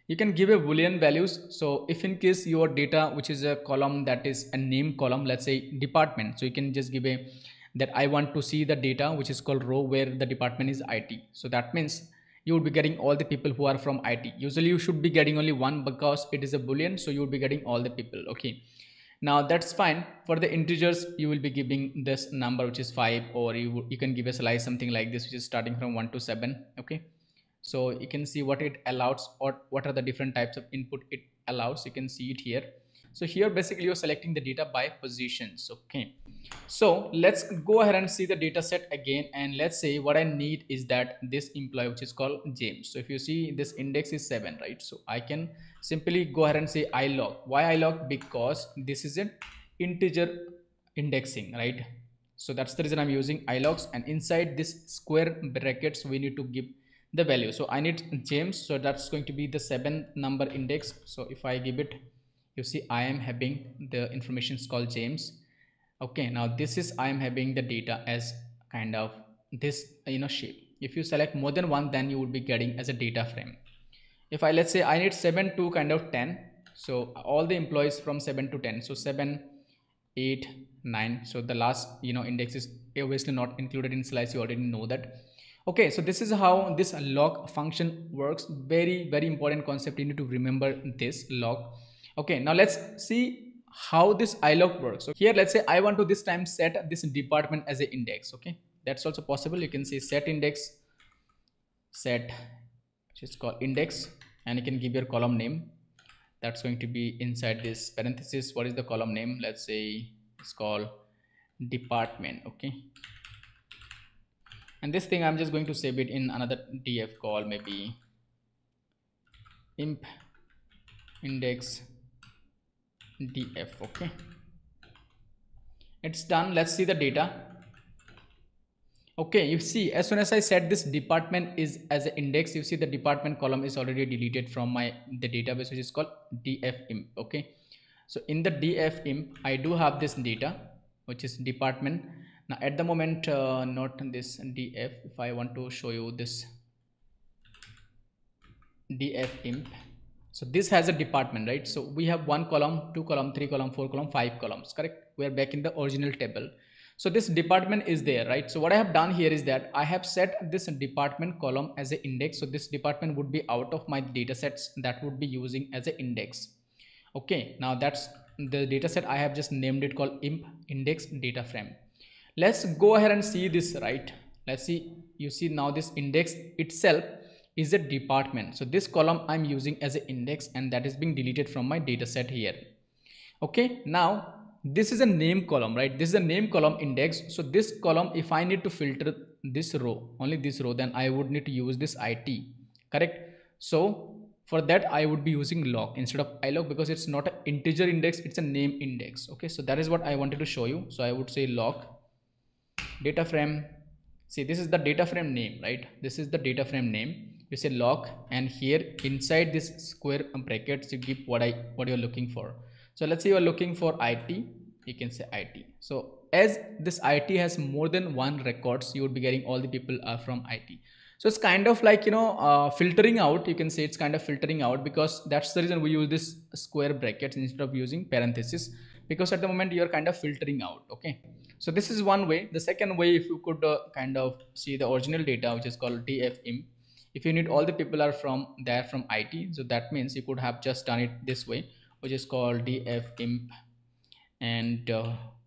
A: You can give a boolean values. So if in case your data, which is a column that is a name column, let's say department, so you can just give a that I want to see the data, which is called row where the department is IT. So that means you would be getting all the people who are from IT. Usually you should be getting only one because it is a boolean, so you would be getting all the people, okay? Now that's fine. For the integers you will be giving this number, which is 5, or you can give a slice something like this, which is starting from 1 to 7, okay? So you can see what it allows, or what are the different types of input it allows. You can see it here. So here basically you're selecting the data by positions, okay? So let's go ahead and see the data set again, and let's say what I need is that this employee, which is called James. So if you see this index is 7, right? So I can simply go ahead and say ilog. Why ilog? Because this is an integer indexing, right? So that's the reason I'm using ilogs, and inside this square brackets we need to give the value. So I need James, so that's going to be the 7th number index. So if I give it, you see I am having the information is called James, okay? Now this is I am having the data as kind of this, shape. If you select more than one, then you would be getting as a data frame. If I, let's say I need 7 to kind of 10, so all the employees from 7 to 10, so 7 8 9, so the last index is obviously not included in slice, you already know that, okay? So this is how this log function works. Very important concept, you need to remember this log, okay? Now let's see how this ilog works. So here let's say I want to this time set this department as an index, okay? That's also possible. You can say set index, which is called index, and you can give your column name. That's going to be inside this parenthesis. What is the column name? Let's say it's called department, okay? And this thing I'm just going to save it in another df call, maybe imp index df, okay? It's done. Let's see the data. Okay, you see, as soon as I set this department is as an index, you see the department column is already deleted from my the database, which is called dfimp. Okay, so in the dfimp I do have this data which is department. Now at the moment not this df, if I want to show you this dfimp, so this has a department, right? So we have 1 column, 2 column, 3 column, 4 column, 5 columns, correct? We are back in the original table. So this department is there, right? So what I have done here is that I have set this department column as an index. So this department would be out of my data sets that would be using as an index. Okay, now that's the data set. I have just named it called imp index data frame. Let's go ahead and see this, right? Let's see. You see now this index itself is a department. So this column I'm using as an index, and that is being deleted from my data set here. Okay, now this is a name column, right? This is a name column index. So this column, if I need to filter this row, only this row, then I would need to use this IT, correct? So for that I would be using log instead of ilog, because it's not an integer index, it's a name index. Okay, so that is what I wanted to show you. So I would say log data frame. See, this is the data frame name, right? This is the data frame name. You say log, and here inside this square brackets you give what you're looking for. So let's say you are looking for IT, you can say IT. So as this IT has more than one records, you would be getting all the people are from IT. So it's kind of like, filtering out. You can say it's kind of filtering out, because that's the reason we use this square brackets instead of using parenthesis, because at the moment you are kind of filtering out. Okay, so this is one way. The second way, if you could kind of see the original data, which is called dfimp. If you need all the people are from there from IT, so that means you could have just done it this way, which is called dfimp and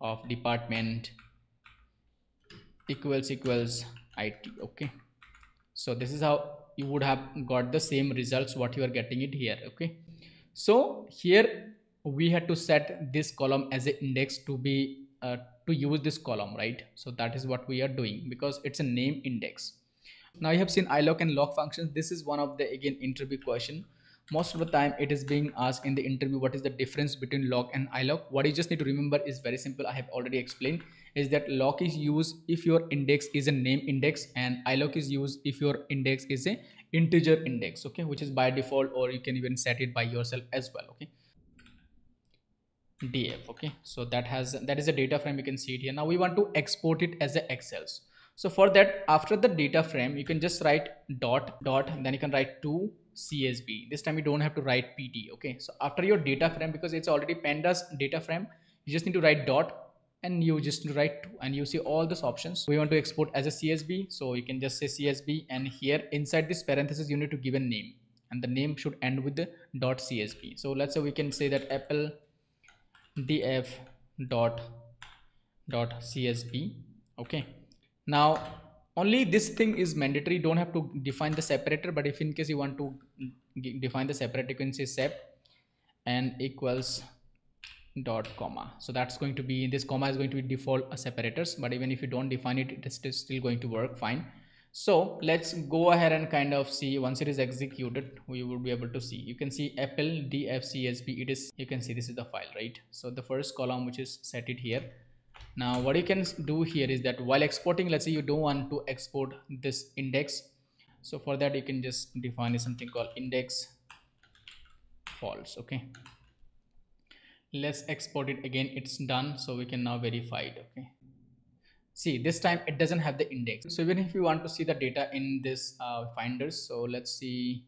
A: of department equals IT. Okay, so this is how you would have got the same results what you are getting it here. Okay, so here we had to set this column as an index to be to use this column, right? So that is what we are doing, because it's a name index. Now you have seen ilog and log functions. This is one of the, again, interview question. Most of the time it is being asked in the interview, what is the difference between log and ilog? What you just need to remember is very simple. I have already explained, is that log is used if your index is a name index, and ilog is used if your index is a integer index. Okay, which is by default, or you can even set it by yourself as well. Okay, df. Okay, so that is a data frame. You can see it here. Now we want to export it as a excels. So for that, after the data frame, you can just write dot, and then you can write to CSV. This time you don't have to write PT. Okay, so after your data frame, because it's already pandas data frame, you just need to write dot, and you just need to write to, and you see all these options. We want to export as a CSV, so you can just say CSV, and here inside this parenthesis you need to give a name, and the name should end with the dot CSV. So let's say we can say that apple df dot CSV. Okay, now only this thing is mandatory. Don't have to define the separator, but if in case you want to define the separator, you can say sep and equals dot comma. So that's going to be, this comma is going to be default separators, but even if you don't define it, it is still going to work fine. So let's go ahead and kind of see. Once it is executed, we will be able to see. You can see apple dfcsv. It is, you can see this is the file, right? So the first column, which is set it here. Now what you can do here is that while exporting, let's say you don't want to export this index, so for that you can just define something called index false. Okay, let's export it again. It's done, so we can now verify it. Okay, see, this time it doesn't have the index. So even if you want to see the data in this finders, so let's see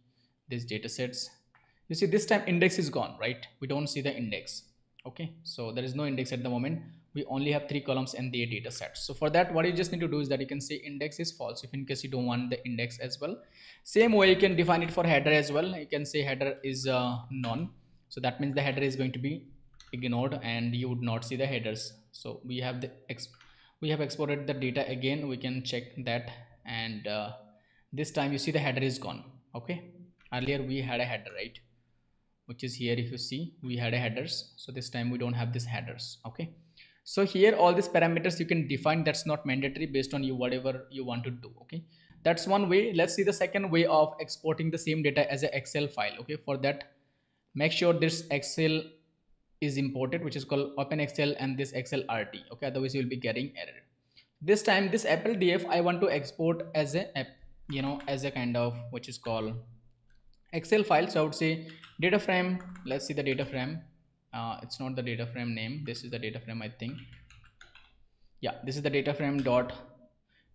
A: these data sets. You see this time index is gone, right? We don't see the index. Okay, so there is no index at the moment. We only have 3 columns and their data sets. So for that, what you just need to do is that you can say index is false, if in case you don't want the index as well. Same way you can define it for header as well. You can say header is none, so that means the header is going to be ignored and you would not see the headers. So we have exported the data again. We can check that, and this time you see the header is gone. Okay, earlier we had a header, right, which is here. If you see, we had a headers, so this time we don't have this headers. Okay, so here all these parameters you can define. That's not mandatory, based on you whatever you want to do. Okay, that's one way. Let's see the second way of exporting the same data as an Excel file. Okay, for that, make sure this Excel is imported, which is called open Excel, and this Excel RT. Okay, otherwise you will be getting error. This time this Apple DF I want to export as a as a kind of which is called Excel file. So I would say data frame. Let's see the data frame. It's not the data frame name. This is the data frame, I think. Yeah, this is the data frame dot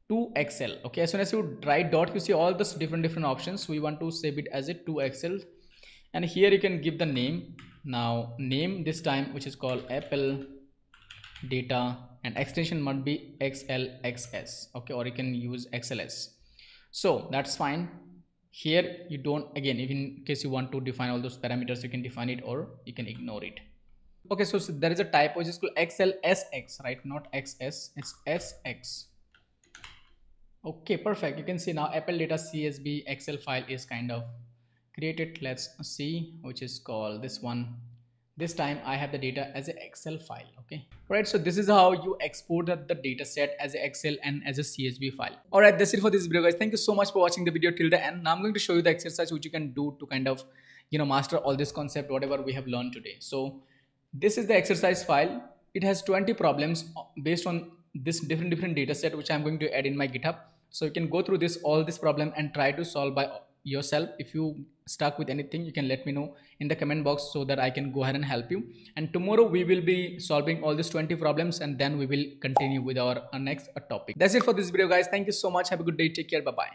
A: to Excel. Okay, as soon as you write dot, you see all those different options. We want to save it as a to Excel, and here you can give the name. Now name this time which is called Apple data, and extension must be XLXS. Okay, or you can use XLS. So that's fine. Here you don't, again, if in case you want to define all those parameters, you can define it or you can ignore it. Okay, so there is a typo which is called XLSX, right? Not XS, it's SX. Okay, perfect. You can see now Apple data CSV Excel file is kind of created. Let's see, which is called this one. This time I have the data as an Excel file. Okay, right. So this is how you export the data set as a Excel and as a CSV file. All right, that's it for this video, guys. Thank you so much for watching the video till the end. Now I'm going to show you the exercise which you can do to kind of master all this concept, whatever we have learned today. So this is the exercise file. It has 20 problems based on this different data set which I'm going to add in my GitHub. So you can go through all this problem and try to solve by yourself. If you stuck with anything, you can let me know in the comment box so that I can go ahead and help you. And tomorrow we will be solving all these 20 problems, and then we will continue with our next topic. That's it for this video, guys. Thank you so much. Have a good day. Take care. Bye bye.